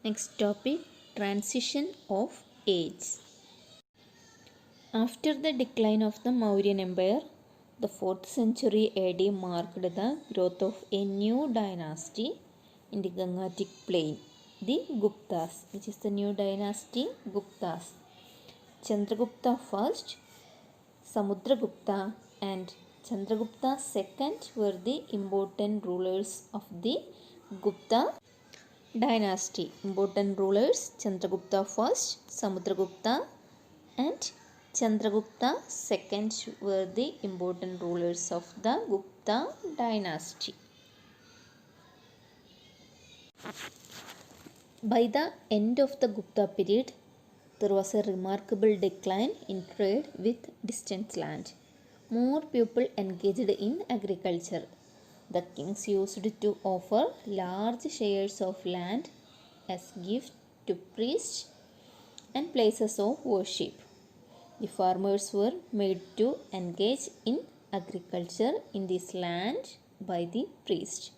Next topic, transition of age. After the decline of the Mauryan Empire, the 4th century AD marked the growth of a new dynasty in the Gangatic plain, the Guptas, which is the new dynasty Guptas. Chandragupta I, Samudragupta and Chandragupta II were the important rulers of the Gupta dynasty. Important rulers Chandragupta I, Samudragupta and Chandragupta II were the important rulers of the Gupta dynasty. By the end of the Gupta period, there was a remarkable decline in trade with distant land. More people engaged in agriculture. The kings used to offer large shares of land as gift to priests and places of worship. The farmers were made to engage in agriculture in this land by the priest.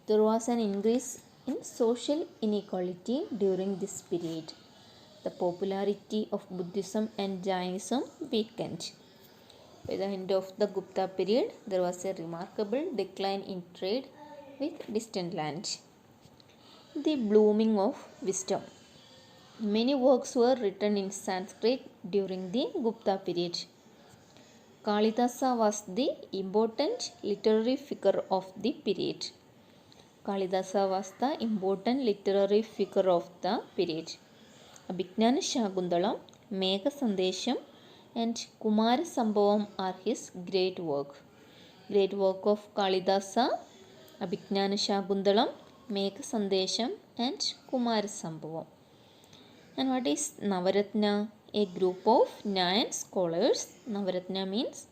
There was an increase in social inequality during this period. The popularity of Buddhism and Jainism weakened. By the end of the Gupta period, there was a remarkable decline in trade with distant land. The blooming of wisdom. Many works were written in Sanskrit during the Gupta period. Kalidasa was the important literary figure of the period. Kalidasa was the important literary figure of the period. Abhignana Shakuntalam, Megha Sandesham and Kumara Sambhavam are his great work. Great work of Kalidasa, Abhignana Shakuntalam, Megha Sandesham and Kumara Sambhavam. And what is Navaratna? A group of 9 scholars. Navaratna means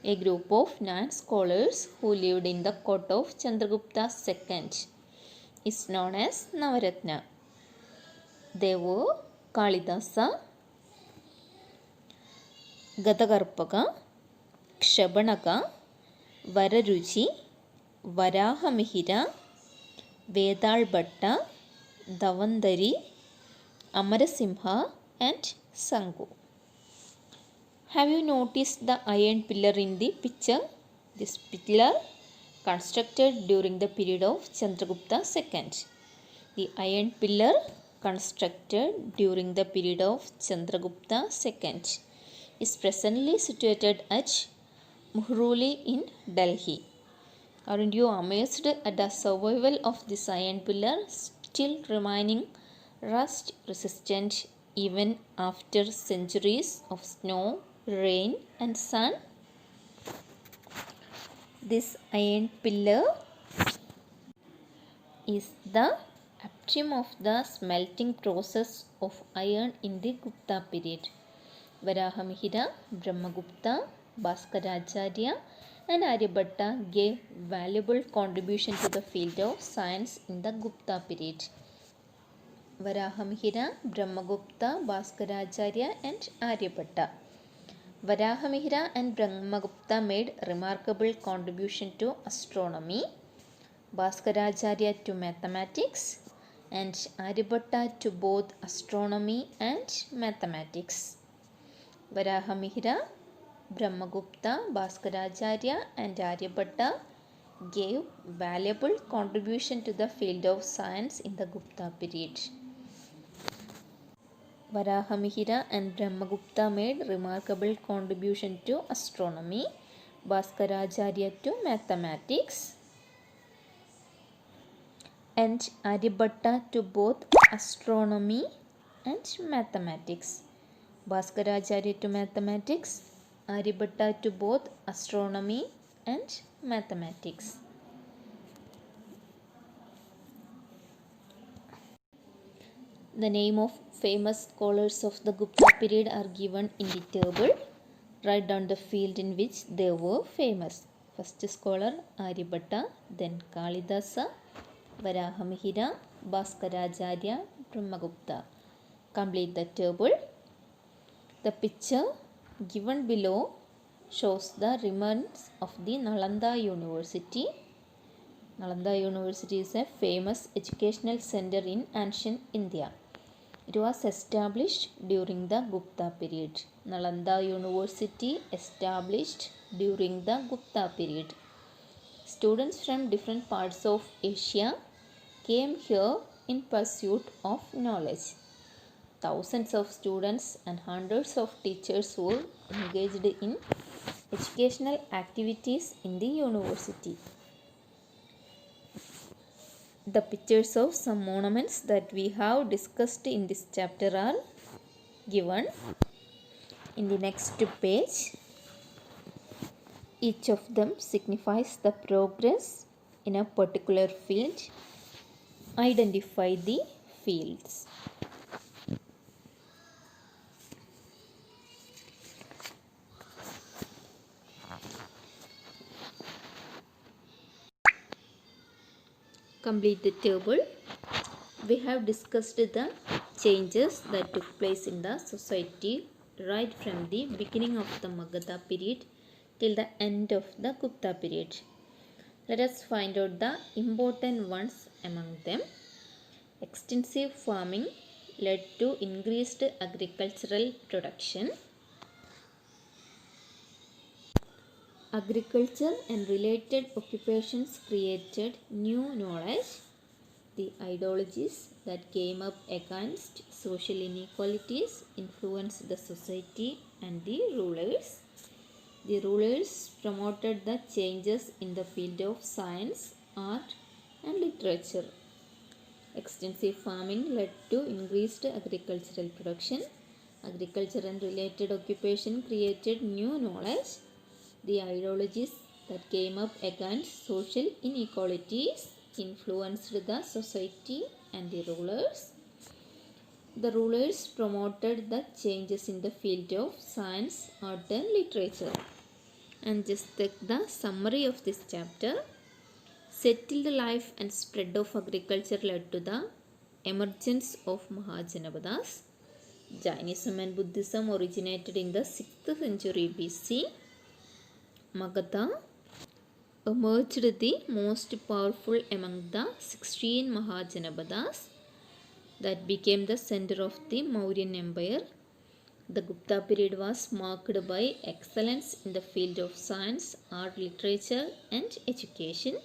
a group of 9 scholars who lived in the court of Chandragupta II is known as Navaratna. They were Kalidasa, Gadagarpaka, Kshabanaka, Vararuchi, Varahamihira, Vedalbhatta, Davandari, Amarasimha and Sangu. Have you noticed the iron pillar in the picture? This pillar constructed during the period of Chandragupta II. The iron pillar constructed during the period of Chandragupta II is presently situated at Muhroli in Delhi. Aren't you amazed at the survival of this iron pillar still remaining rust resistant even after centuries of snow, rain and sun? This iron pillar is the upstream of the smelting process of iron in the Gupta period. Varahamihira, Brahmagupta, Bhaskaracharya and Aryabhatta gave valuable contribution to the field of science in the Gupta period. Varahamihira, Brahmagupta, Bhaskaracharya and Aryabhatta. Varahamihira and Brahmagupta made remarkable contribution to astronomy, Bhaskaracharya to mathematics and Aryabhatta to both astronomy and mathematics. Varahamihira, Brahmagupta, Bhaskaracharya and Aryabhatta gave valuable contribution to the field of science in the Gupta period. Varahamihira and Brahmagupta made remarkable contribution to astronomy, Bhaskaracharya to mathematics and Aryabhatta to both astronomy and mathematics. Bhaskaracharya to mathematics, Aryabhatta to both astronomy and mathematics. The name of famous scholars of the Gupta period are given in the table. Write down the field in which they were famous. First scholar Aryabhatta, then Kalidasa, Varahamihira, Bhaskaracharya, Brahmagupta. Complete the table. The picture given below shows the remains of the Nalanda University. Nalanda University is a famous educational center in ancient India. It was established during the Gupta period. Nalanda University established during the Gupta period. Students from different parts of Asia came here in pursuit of knowledge. Thousands of students and hundreds of teachers were engaged in educational activities in the university. The pictures of some monuments that we have discussed in this chapter are given in the next page. Each of them signifies the progress in a particular field. Identify the fields. Complete the table. We have discussed the changes that took place in the society right from the beginning of the Magadha period till the end of the Gupta period. Let us find out the important ones among them. Extensive farming led to increased agricultural production. Agriculture and related occupations created new knowledge. The ideologies that came up against social inequalities influenced the society and the rulers. The rulers promoted the changes in the field of science, art, and literature. Extensive farming led to increased agricultural production. Agriculture and related occupation created new knowledge. The ideologies that came up against social inequalities influenced the society and the rulers. The rulers promoted the changes in the field of science, art, and literature. And just take the summary of this chapter. Settled life and spread of agriculture led to the emergence of Mahajanapadas. Jainism and Buddhism originated in the 6th century BC. Magadha emerged the most powerful among the 16 Mahajanapadas that became the center of the Mauryan Empire. The Gupta period was marked by excellence in the field of science, art, literature, and education.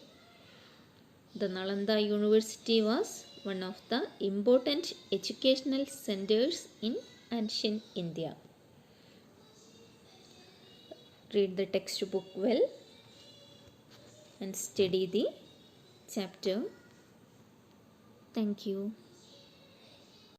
The Nalanda University was one of the important educational centers in ancient India. Read the textbook well and study the chapter. Thank you.